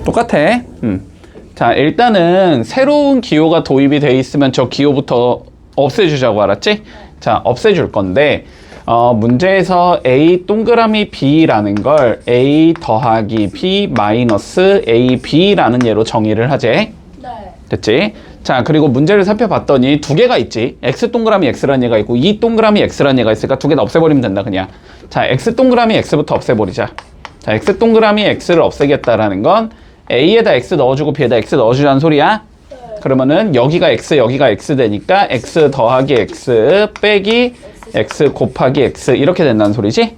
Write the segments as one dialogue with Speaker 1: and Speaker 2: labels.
Speaker 1: 똑같아. 자, 일단은 새로운 기호가 도입이 돼 있으면 저 기호부터 없애주자고, 알았지? 자, 없애줄 건데 문제에서 A 동그라미 B라는 걸 A 더하기 B 마이너스 AB라는 예로 정의를 하지.
Speaker 2: 네.
Speaker 1: 됐지? 자, 그리고 문제를 살펴봤더니 두 개가 있지. X 동그라미 X라는 얘가 있고 E 동그라미 X라는 얘가 있으니까 두 개 다 없애버리면 된다, 그냥. 자, X 동그라미 X부터 없애버리자. 자, X 동그라미 X를 없애겠다라는 건 A에다 X 넣어주고 B에다 X 넣어주자는 소리야.
Speaker 2: 네.
Speaker 1: 그러면은 여기가 X 되니까 X 더하기 X 빼기 X 곱하기 X 이렇게 된다는 소리지?
Speaker 2: 네.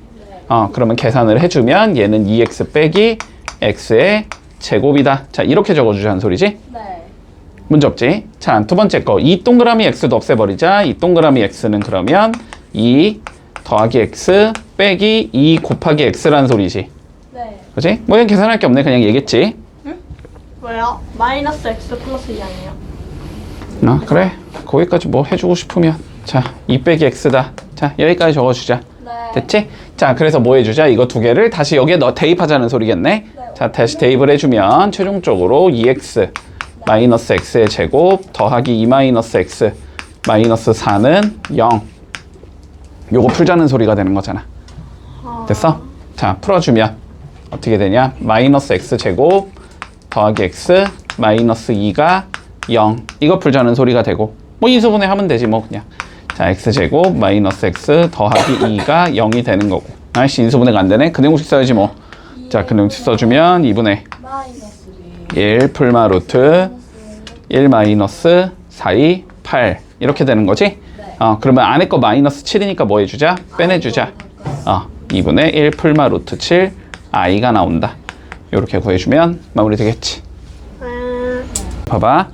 Speaker 1: 그러면 계산을 해주면 얘는 2X 빼기 X의 제곱이다. 자, 이렇게 적어주자는 소리지?
Speaker 2: 네.
Speaker 1: 문제 없지? 자, 두 번째 거. 이 동그라미 X도 없애버리자. 이 동그라미 X는 그러면 2 더하기 X 빼기 2 곱하기 X라는 소리지.
Speaker 2: 네.
Speaker 1: 그치? 뭐 이건 계산할 게 없네. 그냥 얘기했지.
Speaker 2: 왜요? 마이너스 X 플러스 2 아니에요?
Speaker 1: 그래. 거기까지 뭐 해주고 싶으면. 자, 2 빼기 X다. 자, 여기까지 적어주자.
Speaker 2: 네.
Speaker 1: 됐지? 자, 그래서 뭐 해주자? 이거 두 개를 다시 여기에 대입하자는 소리겠네?
Speaker 2: 네.
Speaker 1: 자, 다시 대입을 해주면 최종적으로 2X 마이너스 X의 제곱 더하기 2 마이너스 X 마이너스 4는 0. 요거 풀자는 소리가 되는 거잖아. 됐어? 자, 풀어주면 어떻게 되냐? 마이너스 X 제곱 더하기 X 마이너스 2가 0. 이거 풀자는 소리가 되고 뭐 인수분해 하면 되지 뭐 그냥. 자, X제곱 마이너스 X 더하기 2가 0이 되는 거고. 아이씨, 인수분해가 안 되네? 근해공식 써야지 뭐. 자, 근해공식 써주면 2분의
Speaker 2: 마이너스
Speaker 1: 1 풀마 루트 1 마이너스 4, 2, 8 이렇게 되는 거지?
Speaker 2: 네.
Speaker 1: 그러면 안에 거 마이너스 7이니까 뭐 해주자? 빼내주자. 2분의 1 풀마 루트 7 i가 나온다. 이렇게 구해주면 마무리 되겠지. 봐봐.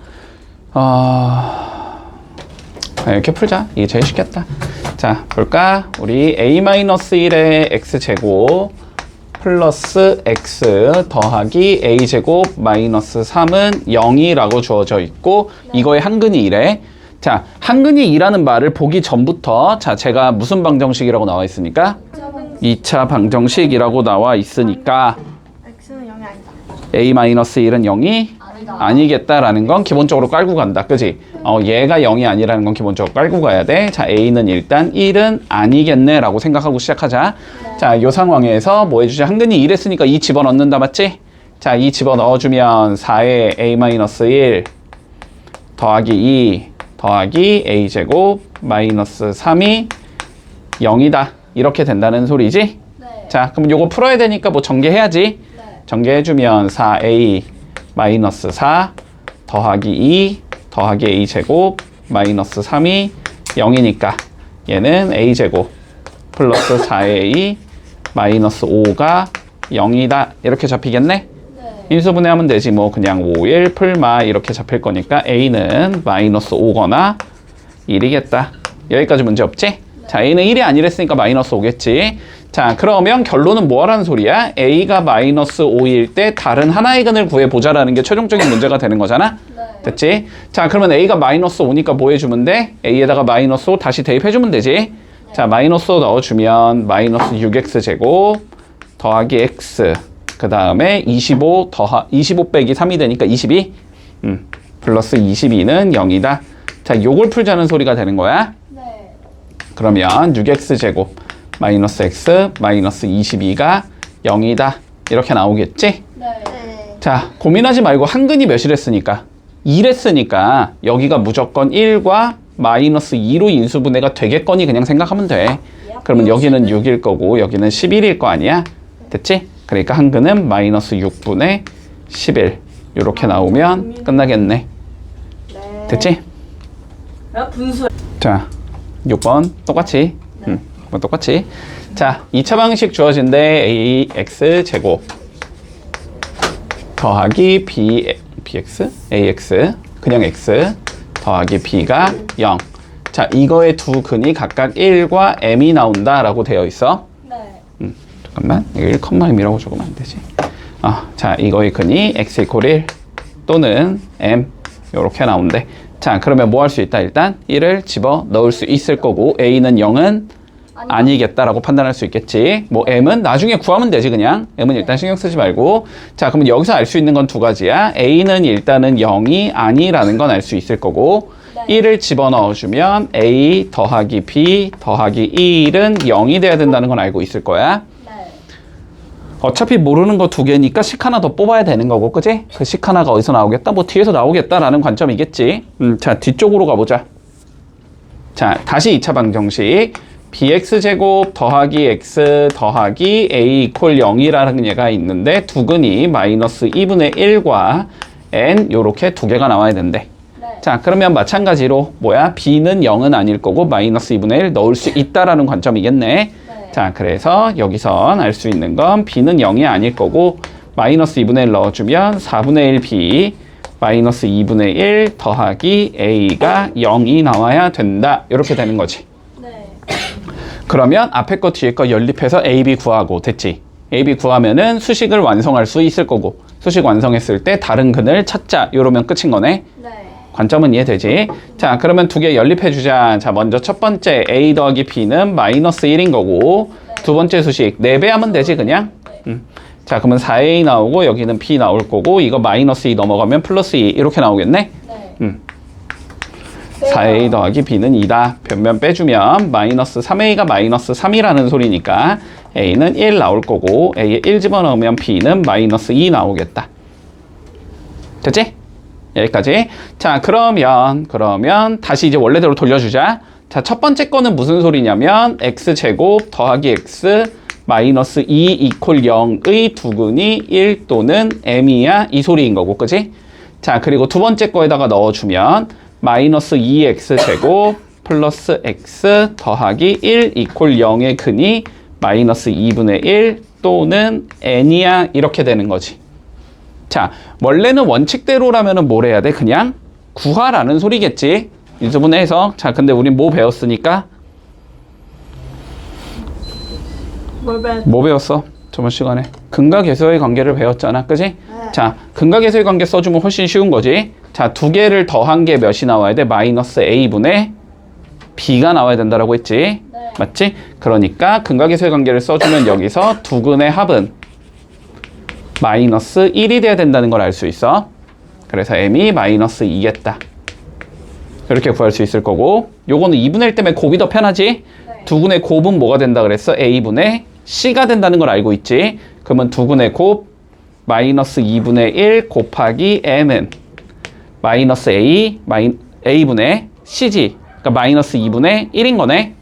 Speaker 1: 이렇게 풀자. 이게 제일 쉽겠다. 자, 볼까? 우리 a-1의 x제곱 플러스 x 더하기 a제곱 마이너스 3은 0이라고 주어져 있고 이거의 한근이 2래. 자, 한근이 2라는 말을 보기 전부터 자, 제가 무슨 방정식이라고 나와 있습니까? 2차 방정식이라고 나와 있으니까
Speaker 2: X는 0이 아니다.
Speaker 1: a-1은 0이 아니겠다라는 건 기본적으로 깔고 간다. 그지? 얘가 0이 아니라는 건 기본적으로 깔고 가야 돼. 자, a는 일단 1은 아니겠네 라고 생각하고 시작하자.
Speaker 2: 네.
Speaker 1: 자, 요 상황에서 뭐 해주자? 한근이 2 했으니까 2 집어넣는다, 맞지? 자, 2 집어넣어주면 4에 a-1 더하기 2 더하기 a제곱 마이너스 3이 0이다. 이렇게 된다는 소리지?
Speaker 2: 네.
Speaker 1: 자, 그럼 요거 풀어야 되니까 뭐 전개해야지.
Speaker 2: 네.
Speaker 1: 전개해주면 4a 마이너스 4 더하기 2 더하기 a제곱 마이너스 3이 0이니까 얘는 a제곱 플러스 4a 마이너스 5가 0이다. 이렇게 잡히겠네?
Speaker 2: 네.
Speaker 1: 인수분해하면 되지 뭐. 그냥 5, 1 풀마 이렇게 잡힐 거니까 a는 마이너스 5거나 1이겠다. 여기까지 문제 없지?
Speaker 2: 네.
Speaker 1: 자, a는 1이 아니랬으니까 마이너스 5겠지. 자, 그러면 결론은 뭐 하라는 소리야? a가 마이너스 5일 때 다른 하나의 근을 구해보자라는 게 최종적인 문제가 되는 거잖아?
Speaker 2: 네.
Speaker 1: 됐지? 자, 그러면 a가 마이너스 5니까 뭐 해주면 돼? a에다가 마이너스 5 다시 대입해주면 되지? 자, 마이너스 5 넣어주면 마이너스 6x제곱 더하기 x 그 다음에 25 빼기 3이 되니까 22 플러스 22는 0이다. 자, 요걸 풀자는 소리가 되는 거야.
Speaker 2: 네.
Speaker 1: 그러면 6x제곱 마이너스 x 마이너스 22가 0이다. 이렇게 나오겠지?
Speaker 2: 네.
Speaker 1: 자, 고민하지 말고 한근이 몇이랬으니까 2랬으니까 여기가 무조건 1과 마이너스 2로 인수분해가 되겠거니 그냥 생각하면 돼. 그러면 여기는 6일 거고 여기는 11일 거 아니야? 됐지? 그러니까 한근은 마이너스 6분의 11 이렇게 나오면 끝나겠네.
Speaker 2: 네.
Speaker 1: 됐지?
Speaker 2: 분수.
Speaker 1: 자, 6번 똑같이. 똑같이. 자, 2차 방식 주어진대. ax 제곱 더하기 bx ax 그냥 x 더하기 b가 0. 자, 이거의 두 근이 각각 1과 m이 나온다라고 되어 있어.
Speaker 2: 네.
Speaker 1: 잠깐만, 이거 1,m이라고 적으면 안 되지. 자, 이거의 근이 x 이퀄 1 또는 m 요렇게 나온대. 자, 그러면 뭐 할 수 있다? 일단 1을 집어 넣을 수 있을 거고 a는 0은 아니겠다라고 판단할 수 있겠지. 뭐 m은 나중에 구하면 되지 그냥. m은 일단 신경 쓰지 말고. 자, 그러면 여기서 알 수 있는 건 두 가지야. a는 일단은 0이 아니라는 건 알 수 있을 거고,
Speaker 2: 네.
Speaker 1: 1을 집어넣어주면 a 더하기 b 더하기 1은 0이 돼야 된다는 건 알고 있을 거야.
Speaker 2: 네.
Speaker 1: 어차피 모르는 거 두 개니까 식 하나 더 뽑아야 되는 거고, 그지? 그 식 하나가 어디서 나오겠다? 뭐 뒤에서 나오겠다라는 관점이겠지. 자, 뒤쪽으로 가보자. 자, 다시 2차 방정식. bx제곱 더하기 x 더하기 a 이퀄 0이라는 얘가 있는데 두근이 마이너스 2분의 1과 n 요렇게 두 개가 나와야 된대.
Speaker 2: 네.
Speaker 1: 자, 그러면 마찬가지로 뭐야? b는 0은 아닐 거고 마이너스 2분의 1 넣을 수 있다라는 관점이겠네.
Speaker 2: 네.
Speaker 1: 자, 그래서 여기선 알 수 있는 건 b는 0이 아닐 거고 마이너스 2분의 1 넣어주면 4분의 1 b 마이너스 2분의 1 더하기 a가 0이 나와야 된다. 이렇게 되는 거지.
Speaker 2: 네.
Speaker 1: 그러면 앞에 거 뒤에 거 연립해서 a, b 구하고 됐지. a, b 구하면은 수식을 완성할 수 있을 거고 수식 완성했을 때 다른 근을 찾자. 이러면 끝인 거네.
Speaker 2: 네.
Speaker 1: 관점은 이해되지? 자, 그러면 두 개 연립해주자. 자, 먼저 첫 번째 a 더하기 b는 마이너스 1인 거고 두 번째 수식 4배 하면 되지 그냥. 자, 그러면 4a 나오고 여기는 b 나올 거고 이거 마이너스 2 넘어가면 플러스 2 이렇게 나오겠네?
Speaker 2: 네.
Speaker 1: 4a 더하기 b는 2다. 변면 빼주면 마이너스 3a가 마이너스 3이라는 소리니까 a는 1 나올 거고 a에 1 집어넣으면 b는 마이너스 2 나오겠다. 됐지? 여기까지. 자, 그러면 다시 이제 원래대로 돌려주자. 자, 첫 번째 거는 무슨 소리냐면 x제곱 더하기 x 마이너스 2 이퀄 0의 두근이 1 또는 m이야 이 소리인 거고, 그지? 자, 그리고 두 번째 거에다가 넣어주면 마이너스 2x제곱 플러스 x 더하기 1 이퀄 0의 근이 마이너스 2분의 1 또는 n이야 이렇게 되는 거지. 자, 원래는 원칙대로라면은 뭘 해야 돼? 그냥 구하라는 소리겠지. 인수분해해서. 자, 근데 우린 뭐 배웠으니까? 뭐 배웠어? 저번 시간에 근과 계수의 관계를 배웠잖아, 그지?
Speaker 2: 네.
Speaker 1: 자, 근과 계수의 관계 써주면 훨씬 쉬운 거지. 자, 두 개를 더한 게 몇이 나와야 돼? 마이너스 a분의 b가 나와야 된다라고 했지.
Speaker 2: 네.
Speaker 1: 맞지? 그러니까 근과 계수의 관계를 써주면 여기서 두 근의 합은 마이너스 1이 돼야 된다는 걸 알 수 있어. 그래서 m이 마이너스 2겠다. 이렇게 구할 수 있을 거고, 요거는 2분의 1 때문에 곱이 더 편하지?
Speaker 2: 네.
Speaker 1: 두 근의 곱은 뭐가 된다 그랬어? a분의 c가 된다는 걸 알고 있지? 그러면 두 근의 곱 마이너스 2분의 1 곱하기 n은 마이너스 a분의 c지. 그러니까 마이너스 2분의 1인 거네.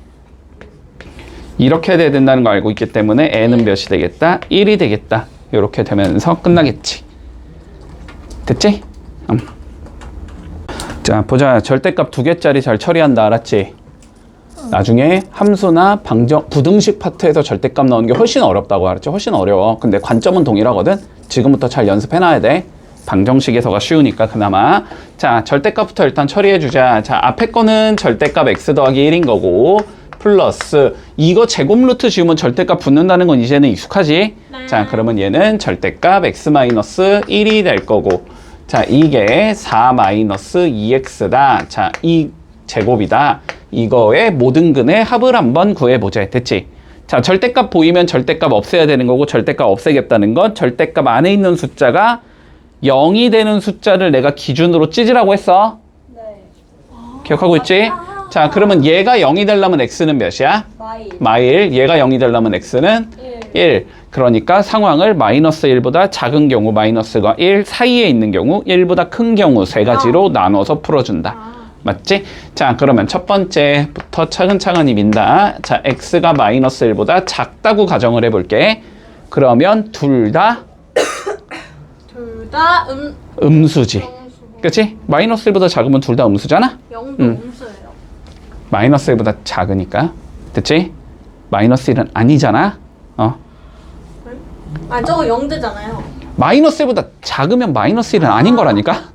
Speaker 1: 이렇게 돼야 된다는 걸 알고 있기 때문에 n은 몇이 되겠다? 1이 되겠다. 이렇게 되면서 끝나겠지. 됐지? 자, 보자. 절대값 두 개짜리 잘 처리한다. 알았지? 나중에 함수나 부등식 파트에서 절대값 나오는 게 훨씬 어렵다고 알았지? 훨씬 어려워. 근데 관점은 동일하거든? 지금부터 잘 연습해놔야 돼. 방정식에서가 쉬우니까 그나마. 자, 절대값부터 일단 처리해주자. 자, 앞에 거는 절대값 x 더하기 1인 거고 플러스 이거 제곱 루트 지우면 절대값 붙는다는 건 이제는 익숙하지?
Speaker 2: 네.
Speaker 1: 자, 그러면 얘는 절대값 x-1이 될 거고, 자, 이게 4-2x다. 자, 이 제곱이다. 이거의 모든 근의 합을 한번 구해보자. 됐지? 자, 절대값 보이면 절대값 없애야 되는 거고, 절대값 없애겠다는 건 절대값 안에 있는 숫자가 0이 되는 숫자를 내가 기준으로 찢으라고 했어.
Speaker 2: 네.
Speaker 1: 기억하고 있지? 자, 그러면 얘가 0이 되려면 x는 몇이야? 마일. 얘가 0이 되려면 x는 1. 그러니까 상황을 마이너스 1보다 작은 경우 마이너스가 1 사이에 있는 경우 1보다 큰 경우 세 가지로 나눠서 풀어준다. 맞지? 자, 그러면 첫 번째부터 차근차근히 민다. 자, x가 마이너스 1보다 작다고 가정을 해볼게. 그러면 둘 다
Speaker 2: 둘 다
Speaker 1: 음수지. 그치? 마이너스 1보다 작으면 둘 다 음수잖아?
Speaker 2: 0도 음수예요.
Speaker 1: 마이너스 1보다 작으니까. 됐지? 마이너스 1은 아니잖아?
Speaker 2: 아, 저거 0대잖아요.
Speaker 1: 마이너스 1보다 작으면 마이너스 1은 아닌 거라니까?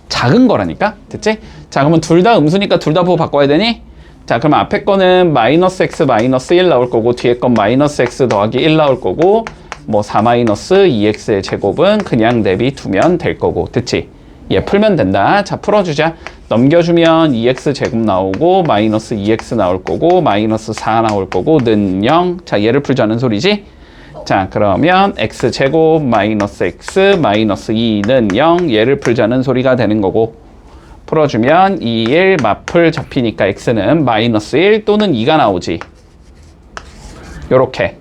Speaker 1: 작은 거라니까? 됐지? 자, 그러면 둘 다 음수니까 둘 다 부호 바꿔야 되니? 자, 그러면 앞에 거는 마이너스 x 마이너스 1 나올 거고, 뒤에 건 마이너스 x 더하기 1 나올 거고, 뭐 4 마이너스 2x의 제곱은 그냥 내비 두면 될 거고. 됐지? 얘 풀면 된다. 자, 풀어주자. 넘겨주면 2x 제곱 나오고 마이너스 2x 나올 거고 마이너스 4 나올 거고 는 0. 자, 얘를 풀자는 소리지. 자, 그러면 x 제곱 마이너스 x 마이너스 2는 0. 얘를 풀자는 소리가 되는 거고 풀어주면 2, 1 마플 잡히니까 x는 마이너스 1 또는 2가 나오지. 요렇게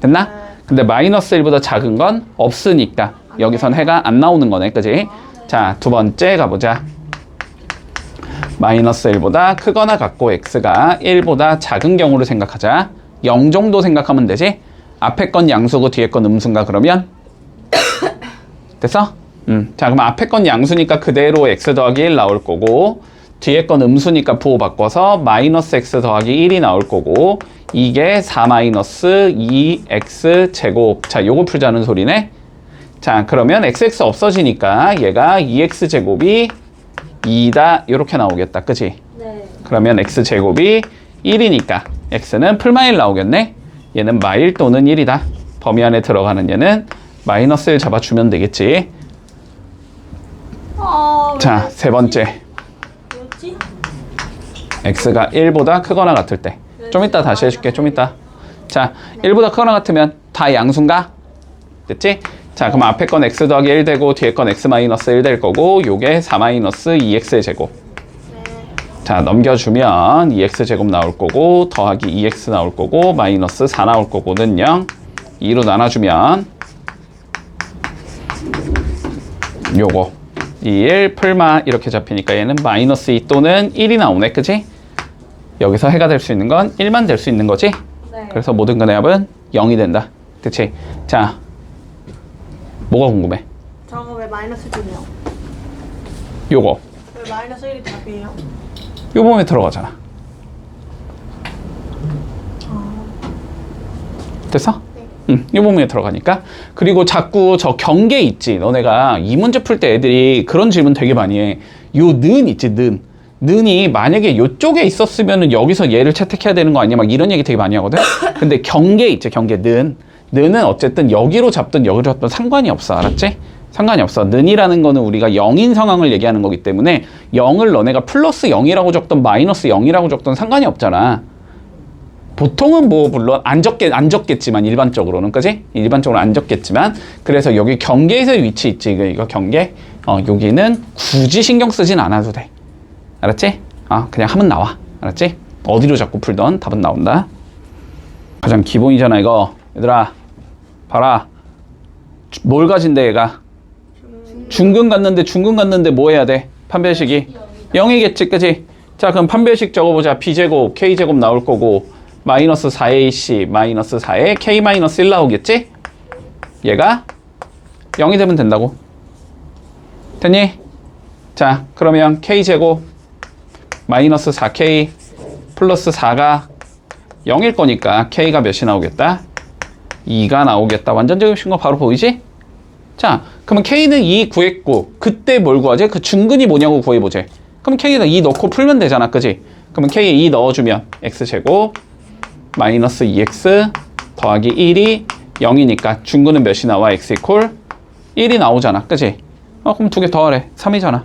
Speaker 1: 됐나? 근데 마이너스 1보다 작은 건 없으니까 여기선 해가 안 나오는 거네, 그지? 자, 두 번째 가보자. 마이너스 1보다 크거나 같고 x가 1보다 작은 경우를 생각하자. 0 정도 생각하면 되지? 앞에 건 양수고 뒤에 건 음수인가 그러면? 됐어? 자, 그럼 앞에 건 양수니까 그대로 x 더하기 1 나올 거고 뒤에 건 음수니까 부호 바꿔서 마이너스 x 더하기 1이 나올 거고 이게 4 마이너스 2x 제곱. 자, 요거 풀자는 소리네. 자, 그러면 xx 없어지니까 얘가 2x 제곱이 2다 이렇게 나오겠다, 그치?
Speaker 2: 네.
Speaker 1: 그러면 x 제곱이 1이니까 x는 풀마일 나오겠네. 얘는 마일 또는 1이다. 범위 안에 들어가는 얘는 마이너스 1 잡아주면 되겠지. 자, 세 번째.
Speaker 2: 뭐였지?
Speaker 1: x가 1보다 크거나 같을 때. 좀 이따 다시 해줄게, 좀 이따. 자, 1보다 크거나 같으면 다 양수인가? 됐지? 자, 그럼 앞에 건 x 더하기 1 되고 뒤에 건 x 마이너스 1 될 거고 요게 4 마이너스 2x의 제곱. 자, 넘겨주면 2x 제곱 나올 거고 더하기 2x 나올 거고 마이너스 4 나올 거고는 0. 2로 나눠주면 요거 2, 1 풀마 이렇게 잡히니까 얘는 마이너스 2 또는 1이 나오네, 그치? 여기서 해가 될 수 있는 건 1만 될 수 있는 거지?
Speaker 2: 네.
Speaker 1: 그래서 모든 근의 합은 0이 된다. 그치? 자, 뭐가 궁금해?
Speaker 2: 저거 왜 마이너스 2네요?
Speaker 1: 요거.
Speaker 2: 왜 마이너스 1이 답이에요?
Speaker 1: 요 범위에 들어가잖아. 됐어? 응, 요 범위에 들어가니까. 그리고 자꾸 저 경계 있지. 너네가 이 문제 풀 때 애들이 그런 질문 되게 많이 해. 요 는 있지, 는. 는이 만약에 요쪽에 있었으면은 여기서 얘를 채택해야 되는 거 아니야? 막 이런 얘기 되게 많이 하거든? 근데 경계 있지, 경계, 는. 는은 어쨌든 여기로 잡든 여기로 잡든 상관이 없어. 알았지? 상관이 없어. 는이라는 거는 우리가 0인 상황을 얘기하는 거기 때문에 0을 너네가 플러스 0이라고 적든 마이너스 0이라고 적든 상관이 없잖아. 보통은 뭐 물론 안 적겠지만 일반적으로는, 그지? 일반적으로 안 적겠지만 그래서 여기 경계에서의 위치 있지. 이거 경계. 여기는 굳이 신경 쓰진 않아도 돼. 알았지? 그냥 하면 나와. 알았지? 어디로 자꾸 풀던 답은 나온다. 가장 기본이잖아 이거. 얘들아 봐라. 뭘 가진대 얘가? 중근 갔는데 뭐 해야 돼? 판별식이 0이겠지, 그치? 자, 그럼 판별식 적어보자. b제곱, k제곱 나올 거고 마이너스 4ac, 마이너스 4에 k 마이너스 1 나오겠지? 얘가 0이 되면 된다고. 됐니? 자, 그러면 k제곱 마이너스 4k 플러스 4가 0일 거니까 k가 몇이 나오겠다? 2가 나오겠다. 완전 제곱인 거 바로 보이지? 자, 그러면 k는 2 구했고 그때 뭘 구하지? 그 중근이 뭐냐고 구해보지. 그럼 k에다 2 넣고 풀면 되잖아, 그지? 그러면 k에 2 넣어주면 x제곱 마이너스 2x 더하기 1이 0이니까 중근은 몇이 나와? x 이퀄 1이 나오잖아, 그지? 그럼 두 개 더하래. 3이잖아.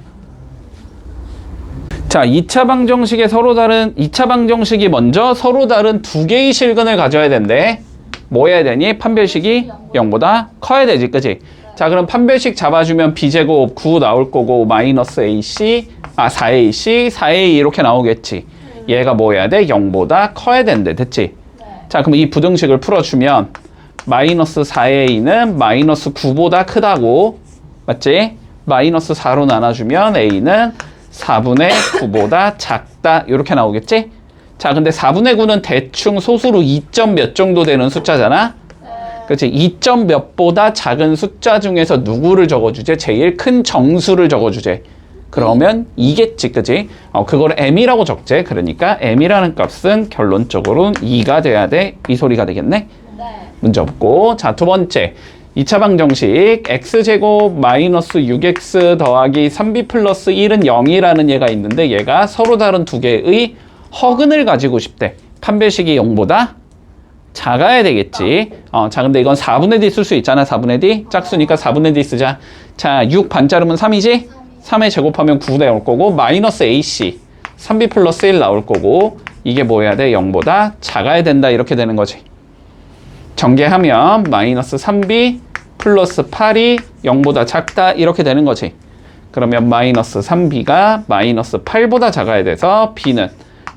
Speaker 1: 자, 2차 방정식에 2차 방정식이 먼저 서로 다른 두 개의 실근을 가져야 된대. 뭐 해야 되니? 판별식이 0보다 커야 되지, 그치? 자, 그럼 판별식 잡아주면 b제곱 9 나올 거고 마이너스 ac, 4ac, 4a 이렇게 나오겠지. 얘가 뭐 해야 돼? 0보다 커야 된대, 됐지? 자, 그럼 이 부등식을 풀어주면 마이너스 4a는 마이너스 9보다 크다고, 맞지? 마이너스 4로 나눠주면 a는 4분의 9보다 작다 이렇게 나오겠지? 자, 근데 4분의 9는 대충 소수로 2점 몇 정도 되는 숫자잖아? 그치? 2점 몇보다 작은 숫자 중에서 누구를 적어주제? 제일 큰 정수를 적어주제. 그러면 2겠지, 그치? 그걸 m이라고 적재. 그러니까 m이라는 값은 결론적으로 2가 돼야 돼. 이 소리가 되겠네?
Speaker 2: 네.
Speaker 1: 문제 없고. 자, 두 번째. 2차 방정식 x제곱 마이너스 6x 더하기 3b 플러스 1은 0이라는 얘가 있는데 얘가 서로 다른 두 개의 허근을 가지고 싶대. 판별식이 0보다 작아야 되겠지. 자, 근데 이건 4분의 d 쓸 수 있잖아. 4분의 d 짝수니까 4분의 d 쓰자. 자, 6 반 자르면 3이지? 3에 제곱하면 9 나올 거고 마이너스 AC 3b 플러스 1 나올 거고 이게 뭐 해야 돼? 0보다 작아야 된다 이렇게 되는 거지. 전개하면 마이너스 3b 플러스 8이 0보다 작다 이렇게 되는 거지. 그러면 마이너스 3b가 마이너스 8보다 작아야 돼서 b는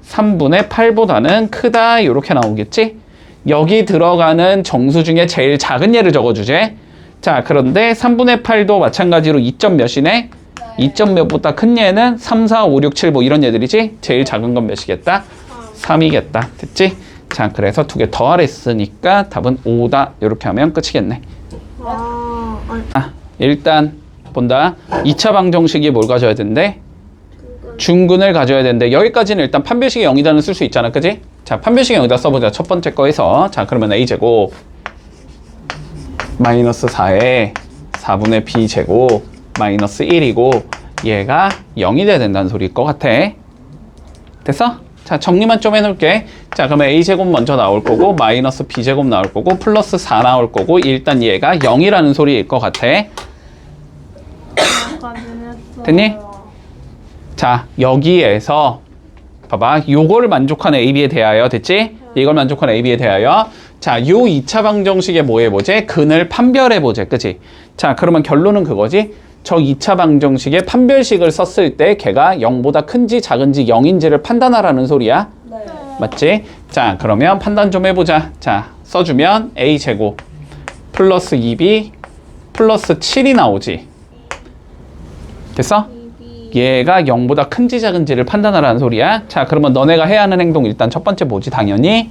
Speaker 1: 3분의 8보다는 크다 이렇게 나오겠지. 여기 들어가는 정수 중에 제일 작은 예를 적어주제. 자, 그런데 3분의 8도 마찬가지로 2점 몇이네? 2점 몇보다 큰 예는 3, 4, 5, 6, 7 뭐 이런 예들이지? 제일 작은 건 몇이겠다? 3이겠다. 됐지? 자, 그래서 두 개 더하랬으니까 답은 5다. 이렇게 하면 끝이겠네. 일단 본다. 2차 방정식이 뭘 가져야 된대? 중근을 가져야 되는데 여기까지는 일단 판별식의 0이다는 쓸 수 있잖아. 그지? 자, 판별식의 0이다 써보자. 첫 번째 거에서. 자, 그러면 a제곱 마이너스 4에 4분의 b제곱 마이너스 1이고 얘가 0이 돼야 된다는 소리일 것 같아. 됐어? 자, 정리만 좀 해놓을게. 자, 그러면 a제곱 먼저 나올 거고 마이너스 b제곱 나올 거고 플러스 4 나올 거고 일단 얘가 0이라는 소리일 것 같아. 됐니? 자, 여기에서 봐봐. 요거를 만족하는 AB에 대하여 됐지? 이걸 만족하는 AB에 대하여 자, 요 2차 방정식에 뭐 해보제? 근을 판별해보제. 그치? 자, 그러면 결론은 그거지? 저 2차 방정식에 판별식을 썼을 때 걔가 0보다 큰지 작은지 0인지를 판단하라는 소리야.
Speaker 2: 네.
Speaker 1: 맞지? 자, 그러면 판단 좀 해보자. 자, 써주면 a제곱 플러스 2b 플러스 7이 나오지. 됐어? 얘가 0보다 큰지 작은지를 판단하라는 소리야. 자, 그러면 너네가 해야 하는 행동 일단 첫 번째 뭐지? 당연히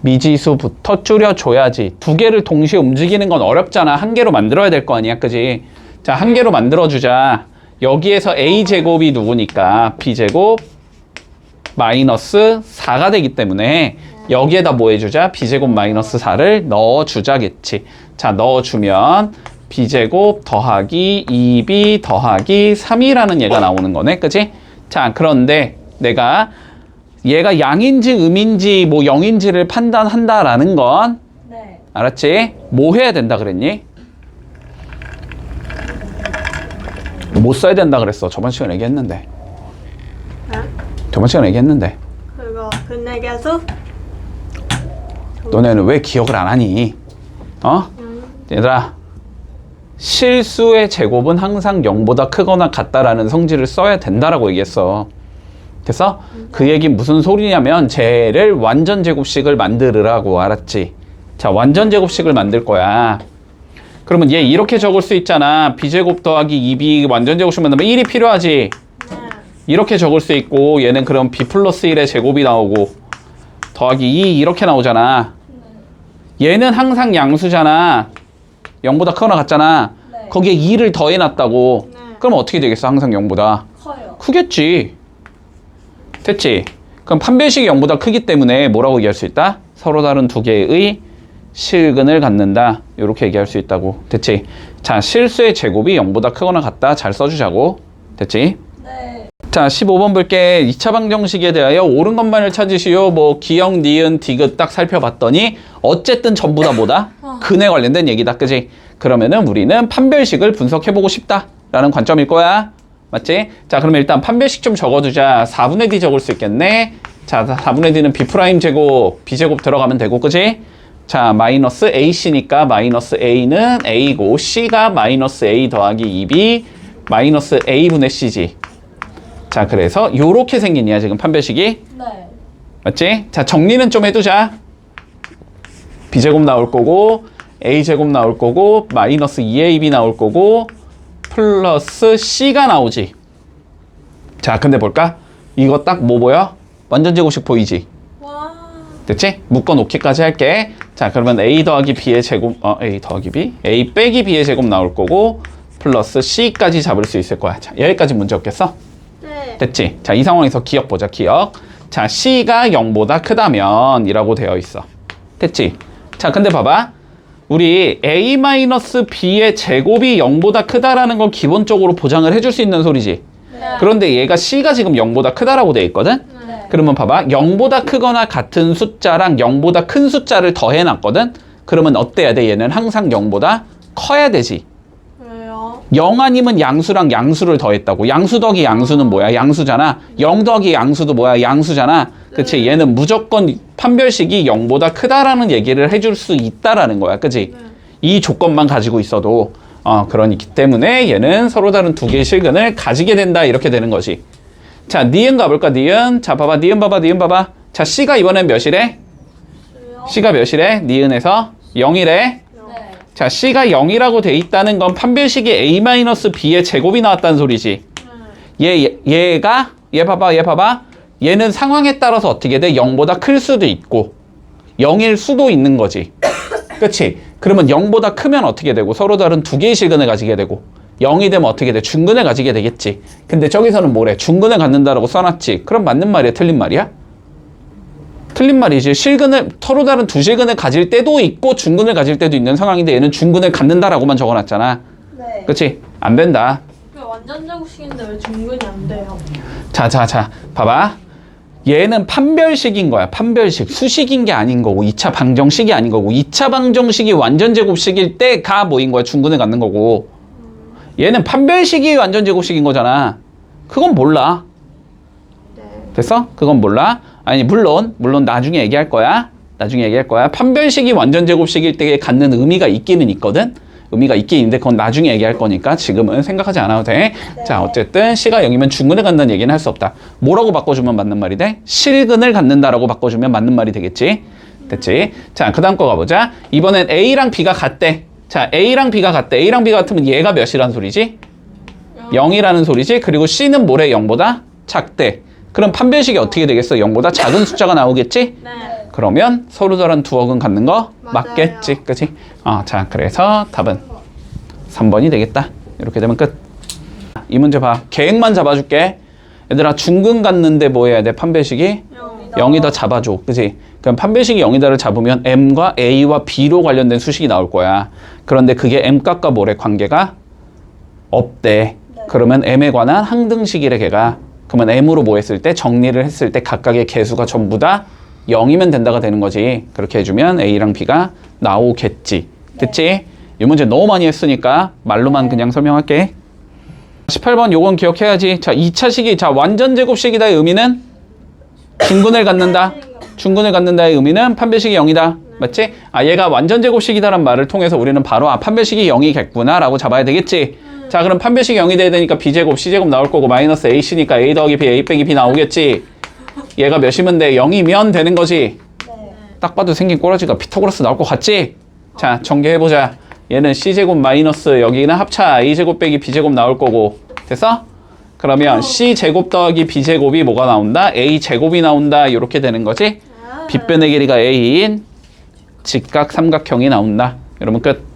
Speaker 1: 미지수부터 줄여줘야지. 두 개를 동시에 움직이는 건 어렵잖아. 한 개로 만들어야 될 거 아니야. 그지? 자, 한 개로 만들어주자. 여기에서 a제곱이 누구니까 b제곱 마이너스 4가 되기 때문에 여기에다 뭐 해주자? b제곱 마이너스 4를 넣어주자겠지. 자, 넣어주면 b제곱 더하기 2b 더하기 3이라는 얘가 나오는 거네. 그치? 자, 그런데 내가 얘가 양인지 음인지 뭐 0인지를 판단한다라는 건
Speaker 2: 네.
Speaker 1: 알았지? 뭐 해야 된다 그랬니? 못 써야 된다 그랬어. 저번 시간에 얘기했는데. 저번 시간에 얘기했는데.
Speaker 2: 그거 근내계수?
Speaker 1: 너네는 왜 기억을 안 하니? 어? 얘들아, 실수의 제곱은 항상 0보다 크거나 같다라는 성질을 써야 된다라고 얘기했어. 됐어? 그 얘기 무슨 소리냐면 쟤를 완전 제곱식을 만들으라고. 알았지? 자, 완전 제곱식을 만들 거야. 그러면 얘 이렇게 적을 수 있잖아. b제곱 더하기 2b 완전 제곱식 만들면 1이 필요하지.
Speaker 2: 네.
Speaker 1: 이렇게 적을 수 있고 얘는 그럼 b 플러스 1의 제곱이 나오고 더하기 2 이렇게 나오잖아. 얘는 항상 양수잖아. 0보다 크거나 같잖아.
Speaker 2: 네.
Speaker 1: 거기에 2를 더해놨다고.
Speaker 2: 네.
Speaker 1: 그럼 어떻게 되겠어? 항상 0보다
Speaker 2: 커요.
Speaker 1: 크겠지. 됐지? 그럼 판별식이 0보다 크기 때문에 뭐라고 얘기할 수 있다? 서로 다른 두 개의 실근을 갖는다. 이렇게 얘기할 수 있다고. 됐지? 자, 실수의 제곱이 0보다 크거나 같다. 잘 써주자고. 됐지?
Speaker 2: 네.
Speaker 1: 자, 15번 볼게. 2차 방정식에 대하여 옳은 것만을 찾으시오. 뭐 기역, 니은, 디귿 딱 살펴봤더니 어쨌든 전부 다 뭐다? 근에 관련된 얘기다. 그지? 그러면은 우리는 판별식을 분석해보고 싶다 라는 관점일 거야. 맞지? 자, 그러면 일단 판별식 좀 적어두자. 4분의 d 적을 수 있겠네. 자, 4분의 d는 b' 제곱 b제곱 들어가면 되고. 그지? 자, 마이너스 ac니까 마이너스 a는 a고 c가 마이너스 a 더하기 2b 마이너스 a분의 c지. 자, 그래서 요렇게 생긴 이야 지금 판별식이.
Speaker 2: 네.
Speaker 1: 맞지? 자, 정리는 좀 해두자. b제곱 나올 거고 a제곱 나올 거고 마이너스 2ab 나올 거고 플러스 c가 나오지. 자, 근데 볼까? 이거 딱 뭐 보여? 완전 제곱식 보이지?
Speaker 2: 와.
Speaker 1: 됐지? 묶어놓기까지 할게. 자, 그러면 a 더하기 b의 제곱, a 더하기 b? a 빼기 b의 제곱 나올 거고 플러스 c까지 잡을 수 있을 거야. 자, 여기까지 문제 없겠어?
Speaker 2: 네.
Speaker 1: 됐지? 자, 이 상황에서 기억 보자, 기억. 자, c가 0보다 크다면 이라고 되어 있어. 됐지? 자, 근데 봐봐. 우리 a-b의 제곱이 0보다 크다라는 건 기본적으로 보장을 해줄 수 있는 소리지.
Speaker 2: 네.
Speaker 1: 그런데 얘가 c가 지금 0보다 크다라고 되어 있거든?
Speaker 2: 네.
Speaker 1: 그러면 봐봐. 0보다 크거나 같은 숫자랑 0보다 큰 숫자를 더해놨거든? 그러면 어때야 돼? 얘는 항상 0보다 커야 되지.
Speaker 2: 왜요?
Speaker 1: 0 아니면 양수랑 양수를 더했다고. 양수 더하기 양수는 뭐야? 양수잖아. 0 더하기 양수도 뭐야? 양수잖아. 그치? 얘는 무조건 판별식이 0보다 크다라는 얘기를 해줄 수 있다라는 거야. 그치? 이 조건만 가지고 있어도. 그러기 때문에 얘는 서로 다른 두 개의 실근을 가지게 된다. 이렇게 되는 거지. 자, 니은 가볼까? 니은. 자, 봐봐. 니은 봐봐. 니은 봐봐. 자, C가 이번엔 몇이래? C가 몇이래? 니은에서 0이래.
Speaker 2: 네.
Speaker 1: 자, C가 0이라고 돼 있다는 건 판별식이 A-B의 제곱이 나왔다는 소리지. 얘 봐봐. 얘는 상황에 따라서 어떻게 돼? 0보다 클 수도 있고 0일 수도 있는 거지. 그치? 그러면 0보다 크면 어떻게 되고? 서로 다른 두 개의 실근을 가지게 되고 0이 되면 어떻게 돼? 중근을 가지게 되겠지. 근데 저기서는 뭐래? 중근을 갖는다라고 써놨지. 그럼 맞는 말이야? 틀린 말이야? 틀린 말이지. 실근을 서로 다른 두 실근을 가질 때도 있고 중근을 가질 때도 있는 상황인데 얘는 중근을 갖는다라고만 적어놨잖아.
Speaker 2: 네.
Speaker 1: 그치? 안 된다.
Speaker 2: 완전 제곱식인데 왜 중근이 안 돼요?
Speaker 1: 자, 봐봐. 얘는 판별식인 거야. 판별식. 수식인 게 아닌 거고 2차 방정식이 아닌 거고 2차 방정식이 완전 제곱식일 때가 뭐인 거야? 중근을 갖는 거고 얘는 판별식이 완전 제곱식인 거잖아. 그건 몰라.
Speaker 2: 네.
Speaker 1: 됐어? 그건 몰라. 아니 물론 나중에 얘기할 거야. 판별식이 완전 제곱식일 때 갖는 의미가 있기는 있거든. 의미가 있긴 있는데 그건 나중에 얘기할 거니까 지금은 생각하지 않아도 돼.
Speaker 2: 네.
Speaker 1: 자, 어쨌든 C가 0이면 중근을 갖는다는 얘기는 할 수 없다. 뭐라고 바꿔주면 맞는 말이 돼? 실근을 갖는다라고 바꿔주면 맞는 말이 되겠지. 됐지? 자, 그 다음 거 가보자. 이번엔 A랑 B가 같대. 자, A랑 B가 같대. A랑 B가 같으면 얘가 몇이란 소리지? 0이라는 소리지. 그리고 C는 뭐래? 0보다 작대. 그럼 판별식이 어떻게 되겠어? 0보다 작은 숫자가 나오겠지?
Speaker 2: 네.
Speaker 1: 그러면 서로 다른 두억은 갖는 거
Speaker 2: 맞아요.
Speaker 1: 맞겠지, 그치? 자, 그래서 답은 3번이 되겠다. 이렇게 되면 끝. 이 문제 봐. 계획만 잡아줄게. 얘들아, 중근 갖는데 뭐 해야 돼? 판별식이 0이다 잡아줘, 그치? 그럼 판별식이 0이다를 잡으면 M과 A와 B로 관련된 수식이 나올 거야. 그런데 그게 M값과 뭐래? 관계가 없대. 그러면 M에 관한 항등식이래, 걔가. 그러면 M으로 뭐 했을 때? 정리를 했을 때 각각의 개수가 전부 다 0이면 된다가 되는 거지. 그렇게 해주면 A랑 B가 나오겠지. 됐지? 이 문제 너무 많이 했으니까 말로만 그냥 설명할게. 18번 요건 기억해야지. 자, 2차식이 자 완전 제곱식이다의 의미는 중근을 갖는다. 중근을 갖는다의 의미는 판별식이 0이다. 맞지? 얘가 완전 제곱식이다란 말을 통해서 우리는 바로 판별식이 0이겠구나 라고 잡아야 되겠지. 자, 그럼 판별식이 0이 돼야 되니까 B제곱, C제곱 나올 거고 마이너스 AC니까 A 더하기 B, A 빼기 B 나오겠지. 얘가 몇이면 돼? 0이면 되는 거지. 딱 봐도 생긴 꼬라지가 피타고라스 나올 것 같지? 자, 전개해보자. 얘는 C제곱 마이너스 여기는 합차 A제곱 빼기 B제곱 나올 거고. 됐어? 그러면 C제곱 더하기 B제곱이 뭐가 나온다? A제곱이 나온다. 이렇게 되는 거지? 빗변의 길이가 A인 직각 삼각형이 나온다. 여러분 끝.